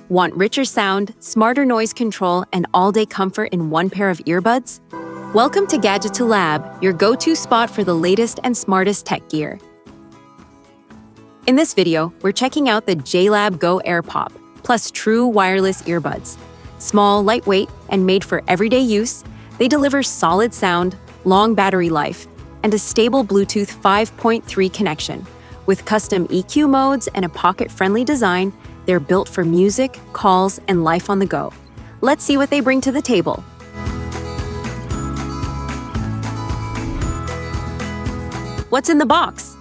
Want richer sound, smarter noise control, and all-day comfort in one pair of earbuds? Welcome to Gadgeto Lab, your go-to spot for the latest and smartest tech gear. In this video, we're checking out the JLab Go Air Pop, plus true wireless earbuds. Small, lightweight, and made for everyday use, they deliver solid sound, long battery life, and a stable Bluetooth 5.3 connection. With custom EQ modes and a pocket-friendly design, they're built for music, calls, and life on the go. Let's see what they bring to the table. What's in the box?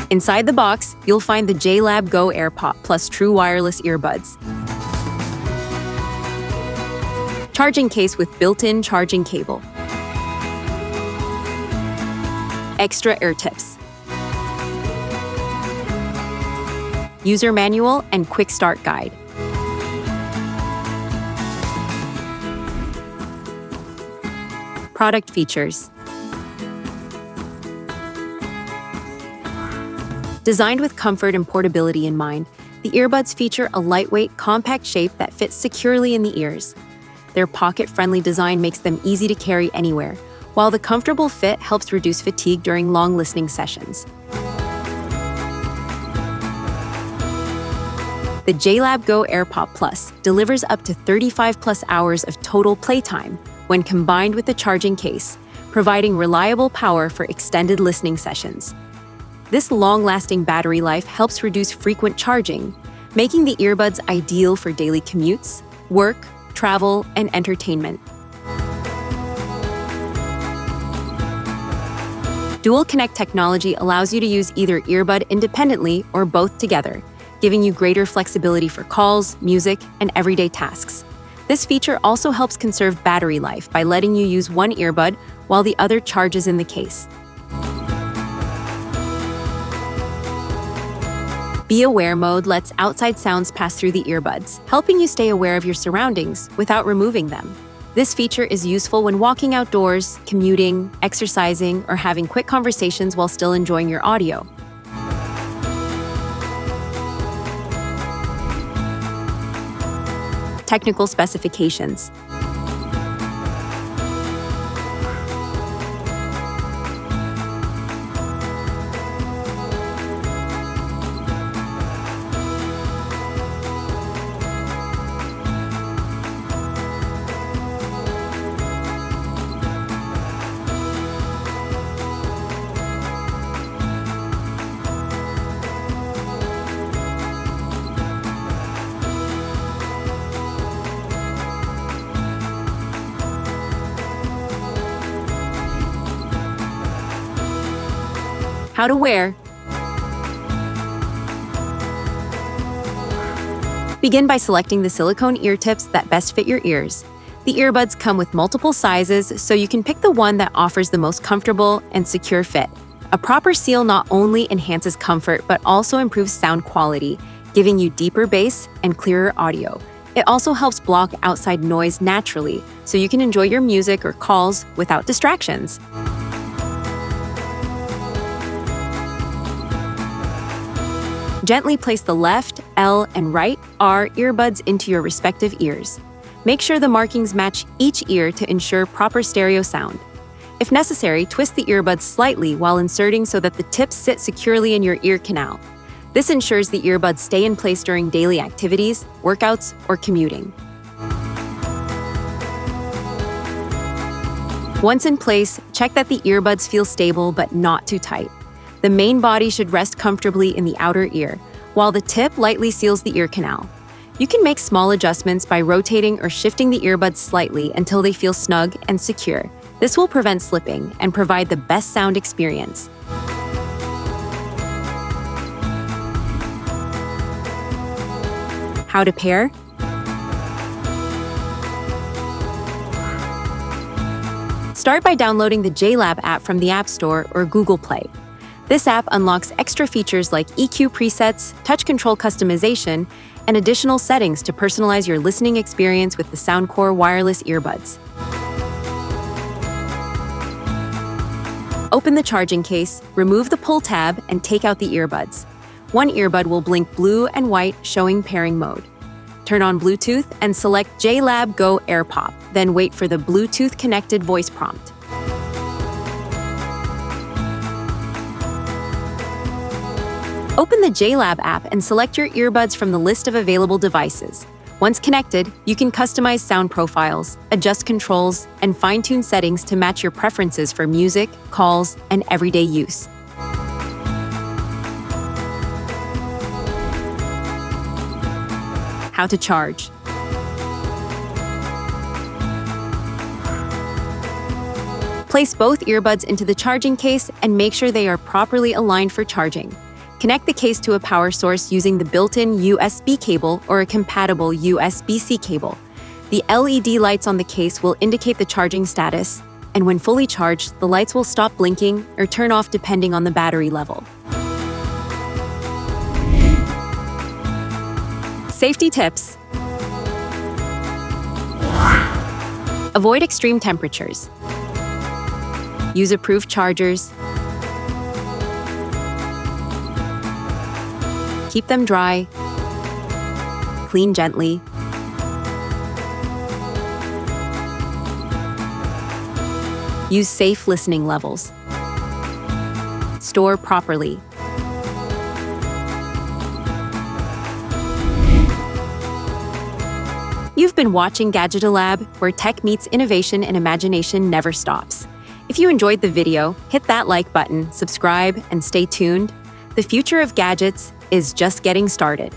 Inside the box, you'll find the JLab Go Air Pop plus true wireless earbuds. Charging case with built-in charging cable. Extra ear tips. User manual and quick start guide. Product features. Designed with comfort and portability in mind, the earbuds feature a lightweight, compact shape that fits securely in the ears. Their pocket-friendly design makes them easy to carry anywhere, while the comfortable fit helps reduce fatigue during long listening sessions. The JLab Go Air Pop Plus delivers up to 35+ hours of total playtime when combined with the charging case, providing reliable power for extended listening sessions. This long-lasting battery life helps reduce frequent charging, making the earbuds ideal for daily commutes, work, travel, and entertainment. Dual Connect technology allows you to use either earbud independently or both together, giving you greater flexibility for calls, music, and everyday tasks. This feature also helps conserve battery life by letting you use one earbud while the other charges in the case. Be Aware mode lets outside sounds pass through the earbuds, helping you stay aware of your surroundings without removing them. This feature is useful when walking outdoors, commuting, exercising, or having quick conversations while still enjoying your audio. Technical specifications. How to wear. Begin by selecting the silicone ear tips that best fit your ears. The earbuds come with multiple sizes, so you can pick the one that offers the most comfortable and secure fit. A proper seal not only enhances comfort, but also improves sound quality, giving you deeper bass and clearer audio. It also helps block outside noise naturally, so you can enjoy your music or calls without distractions. Gently place the left, L, and right R earbuds into your respective ears. Make sure the markings match each ear to ensure proper stereo sound. If necessary, twist the earbuds slightly while inserting so that the tips sit securely in your ear canal. This ensures the earbuds stay in place during daily activities, workouts, or commuting. Once in place, check that the earbuds feel stable but not too tight. The main body should rest comfortably in the outer ear, while the tip lightly seals the ear canal. You can make small adjustments by rotating or shifting the earbuds slightly until they feel snug and secure. This will prevent slipping and provide the best sound experience. How to pair? Start by downloading the JLab app from the App Store or Google Play. This app unlocks extra features like EQ presets, touch control customization, and additional settings to personalize your listening experience with the Soundcore wireless earbuds. Open the charging case, remove the pull tab, and take out the earbuds. One earbud will blink blue and white, showing pairing mode. Turn on Bluetooth and select JLab Go Air Pop, then wait for the Bluetooth-connected voice prompt. Open the JLab app and select your earbuds from the list of available devices. Once connected, you can customize sound profiles, adjust controls, and fine-tune settings to match your preferences for music, calls, and everyday use. How to charge. Place both earbuds into the charging case and make sure they are properly aligned for charging. Connect the case to a power source using the built-in USB cable or a compatible USB-C cable. The LED lights on the case will indicate the charging status, and when fully charged, the lights will stop blinking or turn off depending on the battery level. Safety tips. Avoid extreme temperatures. Use approved chargers. Keep them dry. Clean gently. Use safe listening levels. Store properly. You've been watching Gadgeto Lab, where tech meets innovation and imagination never stops. If you enjoyed the video, hit that like button, subscribe, and stay tuned. The future of gadgets is just getting started.